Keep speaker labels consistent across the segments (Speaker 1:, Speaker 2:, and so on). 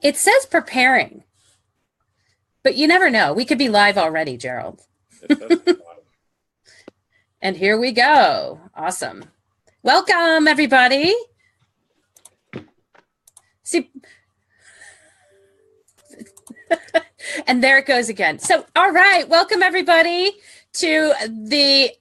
Speaker 1: It says preparing, but you never know. We could be live already, Gerald. And here we go. Awesome. Welcome, everybody. See, and there it goes again. So, all right. Welcome, everybody, to the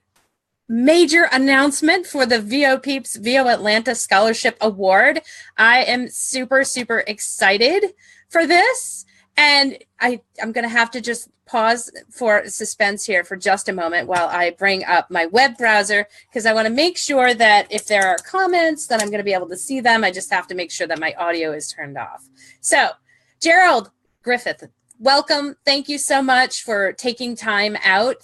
Speaker 1: major announcement for the Peeps VOAtlanta Scholarship Award. I am super, super excited for this. And I'm going to have to just pause for suspense here for just a moment while I bring up my web browser, because I want to make sure that if there are comments, then I'm going to be able to see them. I just have to make sure that my audio is turned off. So, Gerald Griffith, welcome. Thank you so much for taking time out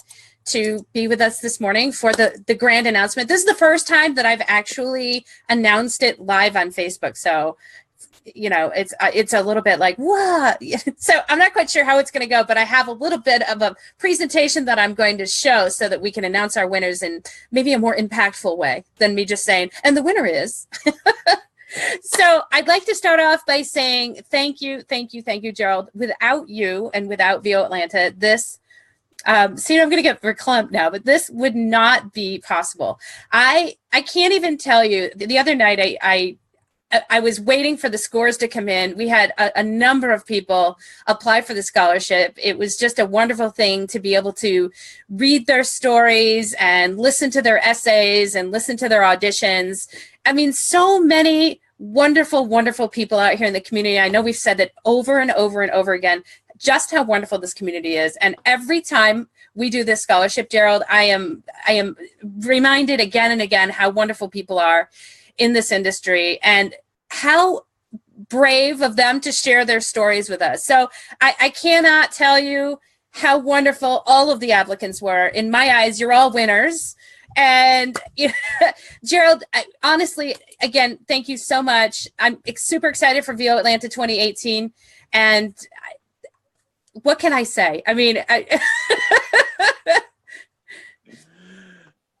Speaker 1: to be with us this morning for the grand announcement. This is the first time that I've actually announced it live on Facebook. So, you know, it's a little bit like, what? So I'm not quite sure how it's going to go, but I have a little bit of a presentation that I'm going to show so that we can announce our winners in maybe a more impactful way than me just saying, and the winner is. So I'd like to start off by saying thank you, Gerald. Without you and without VOAtlanta, this see, I'm going to get verklempt now, but this would not be possible. I can't even tell you. The other night, I was waiting for the scores to come in. We had a number of people apply for the scholarship. It was just a wonderful thing to be able to read their stories and listen to their essays and listen to their auditions. I mean, so many wonderful, wonderful people out here in the community. I know we've said that over and over and over again, just how wonderful this community is. And every time we do this scholarship, Gerald, I am reminded again and again how wonderful people are in this industry and how brave of them to share their stories with us. So I cannot tell you how wonderful all of the applicants were. In my eyes, you're all winners. And Gerald, honestly, again, thank you so much. I'm super excited for VOAtlanta 2018. And what can I say? I mean,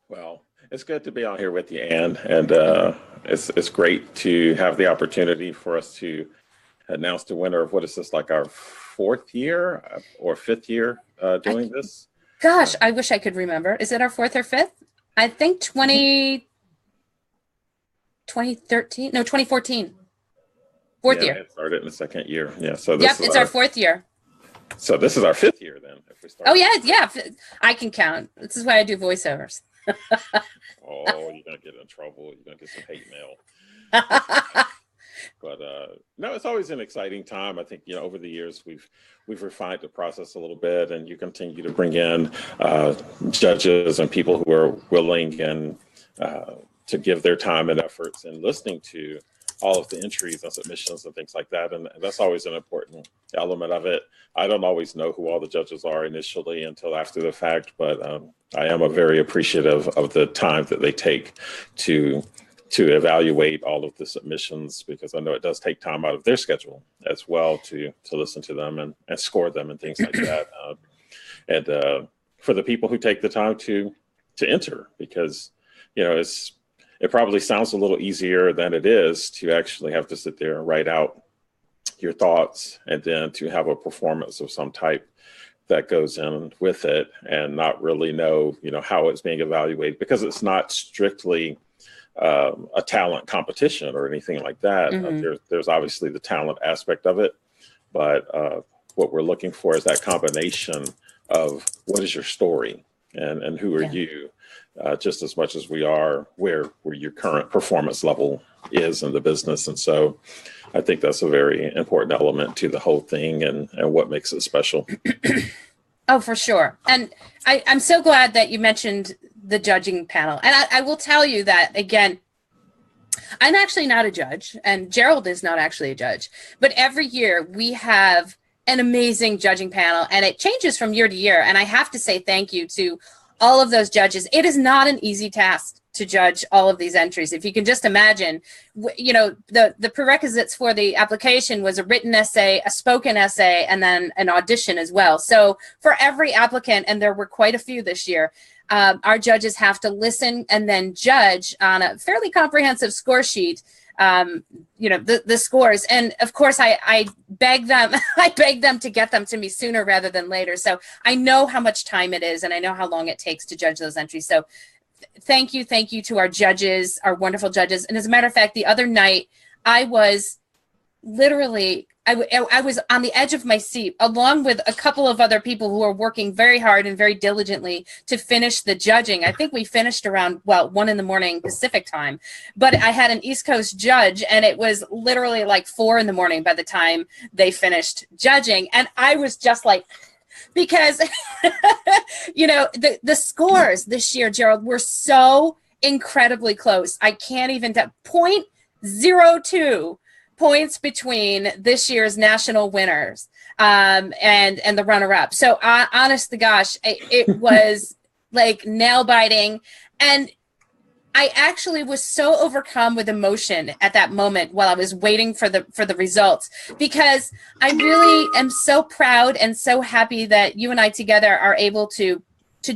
Speaker 2: well, it's good to be out here with you, Ann, and it's great to have the opportunity for us to announce the winner of what is this, like our fourth year or fifth year doing this?
Speaker 1: Gosh, I wish I could remember. Is it our fourth or fifth? I think 2013. No, 2014. Fourth year.
Speaker 2: It started in the second year. Yeah. So
Speaker 1: this it's our fourth year.
Speaker 2: So this is our fifth year then. If we start.
Speaker 1: Oh yeah. I can count. This is why I do voiceovers.
Speaker 2: Oh, you're gonna get in trouble. You're gonna get some hate mail. But no, it's always an exciting time. I think, you know, over the years we've refined the process a little bit, and you continue to bring in judges and people who are willing and to give their time and efforts in listening to all of the entries and submissions and things like that. And that's always an important element of it. I don't always know who all the judges are initially until after the fact, but I am very appreciative of the time that they take to evaluate all of the submissions, because I know it does take time out of their schedule as well to listen to them and score them and things like that. And for the people who take the time to enter, because, you know, it probably sounds a little easier than it is to actually have to sit there and write out your thoughts and then to have a performance of some type that goes in with it and not really know, you know, how it's being evaluated, because it's not strictly a talent competition or anything like that. There's obviously the talent aspect of it, but what we're looking for is that combination of what is your story and who are you, just as much as we are where your current performance level is in the business. And so I think that's a very important element to the whole thing and what makes it special.
Speaker 1: Oh, for sure. And I'm so glad that you mentioned the judging panel. And I will tell you that, again, I'm actually not a judge, and Gerald is not actually a judge, but every year we have an amazing judging panel, and it changes from year to year. And I have to say thank you to all of those judges. It is not an easy task to judge all of these entries. If you can just imagine, you know, the prerequisites for the application was a written essay, a spoken essay, and then an audition as well. So for every applicant, and there were quite a few this year, our judges have to listen and then judge on a fairly comprehensive score sheet the scores. And of course, I beg them, I beg them to get them to me sooner rather than later. So I know how much time it is, and I know how long it takes to judge those entries. So thank you to our judges, our wonderful judges. And as a matter of fact, the other night I was literally, I was on the edge of my seat, along with a couple of other people who are working very hard and very diligently to finish the judging. I think we finished around, 1 a.m. Pacific time, but I had an East Coast judge, and it was literally like 4 a.m. by the time they finished judging. And I was just like, because, the scores this year, Gerald, were so incredibly close. I can't even, 0.02 points between this year's national winners and the runner-up. So honest to gosh, it was like nail biting. And I actually was so overcome with emotion at that moment while I was waiting for the results, because I really am so proud and so happy that you and I together are able to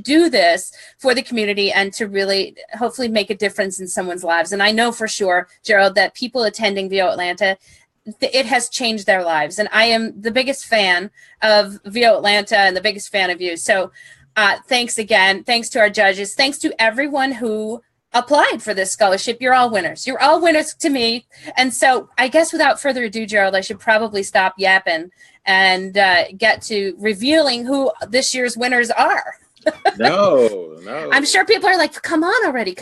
Speaker 1: do this for the community and to really hopefully make a difference in someone's lives. And I know for sure, Gerald, that people attending VOAtlanta, it has changed their lives. And I am the biggest fan of VOAtlanta and the biggest fan of you. So thanks again. Thanks to our judges. Thanks to everyone who applied for this scholarship. You're all winners. You're all winners to me. And so I guess without further ado, Gerald, I should probably stop yapping and get to revealing who this year's winners are.
Speaker 2: No.
Speaker 1: I'm sure people are like, come on already.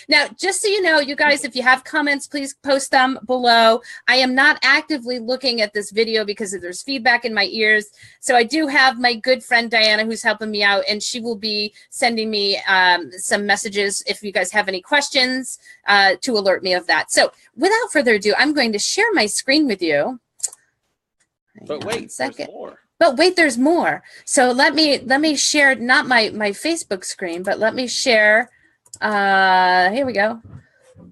Speaker 1: Now, just so you know, you guys, if you have comments, please post them below. I am not actively looking at this video because there's feedback in my ears. So I do have my good friend Diana who's helping me out, and she will be sending me some messages if you guys have any questions to alert me of that. So without further ado, I'm going to share my screen with you.
Speaker 2: But wait, there's more.
Speaker 1: But wait, there's more. So let me share, not my Facebook screen, but let me share, here we go.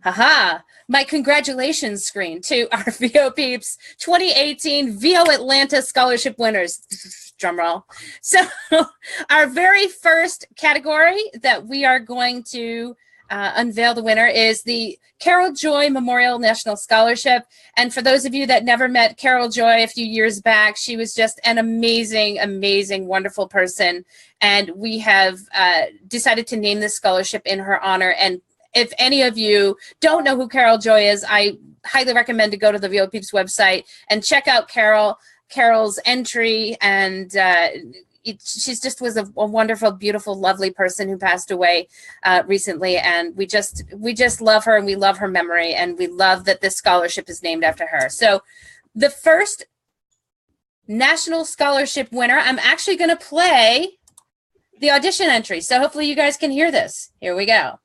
Speaker 1: Haha, my congratulations screen to our VO Peeps 2018 VOAtlanta scholarship winners. Drum roll. So our very first category that we are going to unveil the winner is the Carol Joy Memorial National Scholarship. And for those of you that never met Carol Joy a few years back, she was just an amazing, amazing, wonderful person. And we have decided to name this scholarship in her honor. And if any of you don't know who Carol Joy is, I highly recommend to go to the VO Peeps website and check out Carol's entry. And she just was a wonderful, beautiful, lovely person who passed away recently, and we just love her, and we love her memory, and we love that this scholarship is named after her. So the first national scholarship winner, I'm actually going to play the audition entry, so hopefully you guys can hear this. Here we go,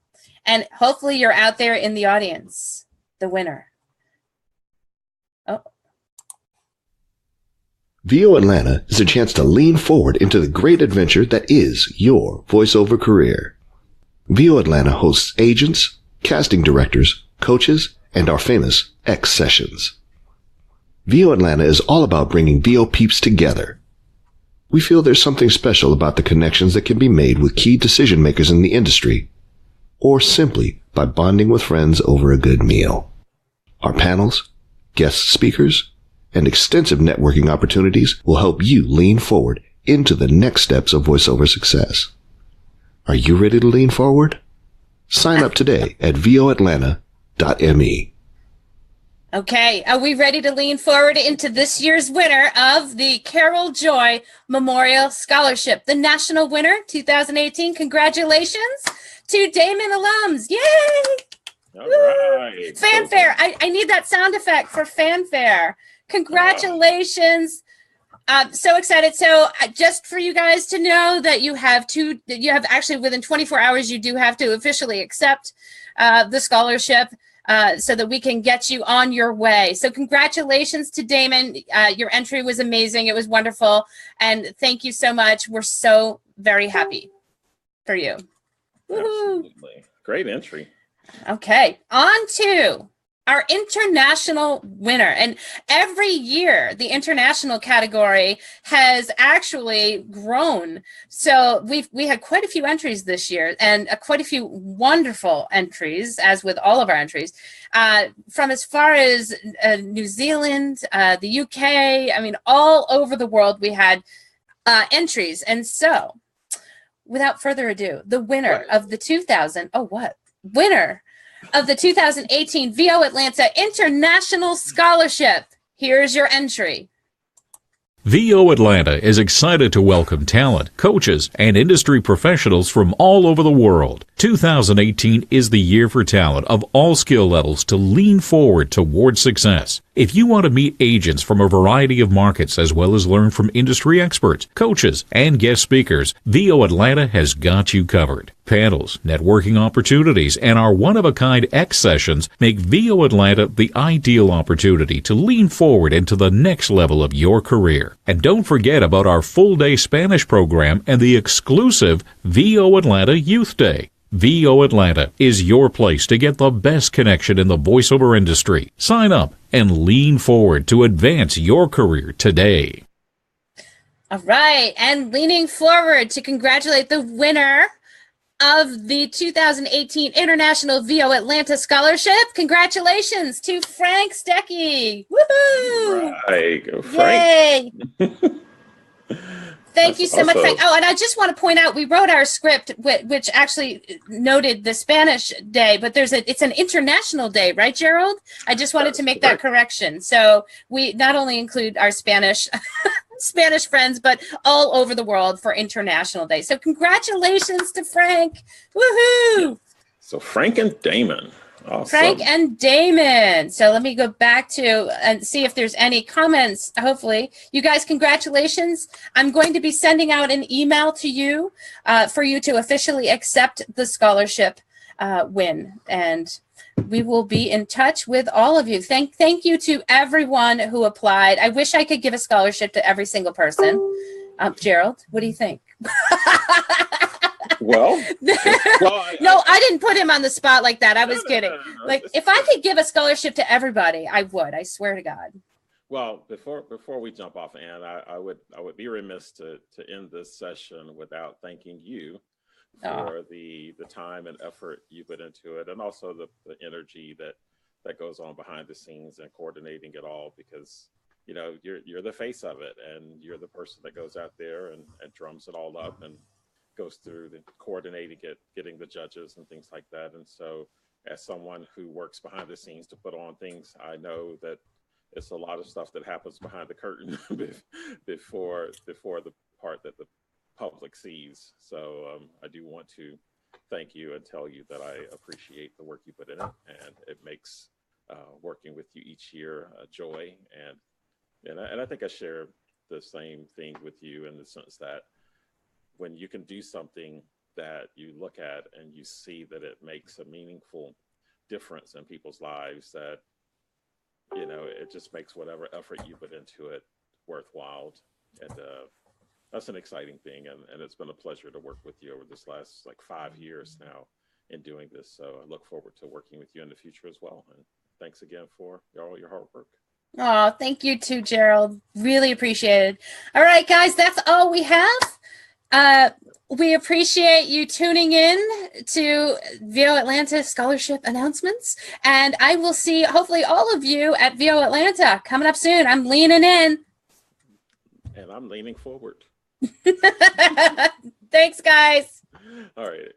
Speaker 1: and hopefully you're out there in the audience, the winner. Oh.
Speaker 3: VOAtlanta is a chance to lean forward into the great adventure that is your voiceover career. VOAtlanta hosts agents, casting directors, coaches, and our famous X sessions. VOAtlanta is all about bringing VO Peeps together. We feel there's something special about the connections that can be made with key decision makers in the industry, or simply by bonding with friends over a good meal. Our panels, guest speakers, and extensive networking opportunities will help you lean forward into the next steps of voiceover success. Are you ready to lean forward? Sign up today at voatlanta.me.
Speaker 1: Okay, are we ready to lean forward into this year's winner of the Carol Joy Memorial Scholarship, the national winner 2018? Congratulations to Damon alums. Yay!
Speaker 2: All right.
Speaker 1: Fanfare. I need that sound effect for fanfare. Congratulations. So excited. So just for you guys to know that you have actually within 24 hours, you do have to officially accept the scholarship so that we can get you on your way. So congratulations to Damon. Your entry was amazing. It was wonderful. And thank you so much. We're so very happy for you.
Speaker 2: Absolutely. Great entry.
Speaker 1: Okay. On to our international winner. And every year, the international category has actually grown. So we had quite a few entries this year, and quite a few wonderful entries, as with all of our entries, from as far as New Zealand, the UK, I mean, all over the world we had entries. And so, without further ado, the winner of the winner of the 2018 VOAtlanta International Scholarship. Here's your entry.
Speaker 4: VOAtlanta is excited to welcome talent, coaches, and industry professionals from all over the world. 2018 is the year for talent of all skill levels to lean forward toward success. If you want to meet agents from a variety of markets as well as learn from industry experts, coaches, and guest speakers, VOAtlanta has got you covered. Panels, networking opportunities, and our one-of-a-kind X sessions make VOAtlanta the ideal opportunity to lean forward into the next level of your career. And don't forget about our full-day Spanish program and the exclusive VOAtlanta Youth Day. VOAtlanta is your place to get the best connection in the voiceover industry. Sign up and lean forward to advance your career today.
Speaker 1: All right, and leaning forward to congratulate the winner of the 2018 International VOAtlanta Scholarship. Congratulations to Frank Stecky. Woohoo!
Speaker 2: Right, go Frank.
Speaker 1: Yay! Thank you so much, Frank. Oh, and I just want to point out, we wrote our script, which actually noted the Spanish day, but it's an international day, right, Gerald? I just wanted to make that correction. So we not only include our Spanish friends, but all over the world for International Day. So congratulations to Frank. Woohoo!
Speaker 2: So Frank and Damon. Awesome.
Speaker 1: Frank and Damon. So let me go back to and see if there's any comments. Hopefully, you guys, congratulations. I'm going to be sending out an email to you for you to officially accept the scholarship win. And we will be in touch with all of you. Thank you to everyone who applied. I wish I could give a scholarship to every single person. Gerald, what do you think?
Speaker 2: Well,
Speaker 1: no, I didn't put him on the spot like that. I was kidding. Like, if I could give a scholarship to everybody, I would. I swear to God.
Speaker 2: Well, before we jump off, Ann, I would be remiss to end this session without thanking you for the time and effort you put into it, and also the energy that goes on behind the scenes and coordinating it all, because you're the face of it, and you're the person that goes out there and drums it all up and goes through the coordinating it, getting the judges and things like that. And so, as someone who works behind the scenes to put on things, I know that it's a lot of stuff that happens behind the curtain before the part that the public sees. So I do want to thank you and tell you that I appreciate the work you put in it, and it makes working with you each year a joy. And I think I share the same thing with you, in the sense that when you can do something that you look at and you see that it makes a meaningful difference in people's lives, that it just makes whatever effort you put into it worthwhile. And that's an exciting thing, and it's been a pleasure to work with you over this last 5 years now in doing this. So I look forward to working with you in the future as well. And thanks again for all your hard work.
Speaker 1: Oh, thank you too, Gerald. Really appreciate it. All right, guys, that's all we have. We appreciate you tuning in to VOAtlanta Scholarship announcements, and I will see hopefully all of you at VOAtlanta coming up soon. I'm leaning in.
Speaker 2: And I'm leaning forward.
Speaker 1: Thanks, guys.
Speaker 2: All right.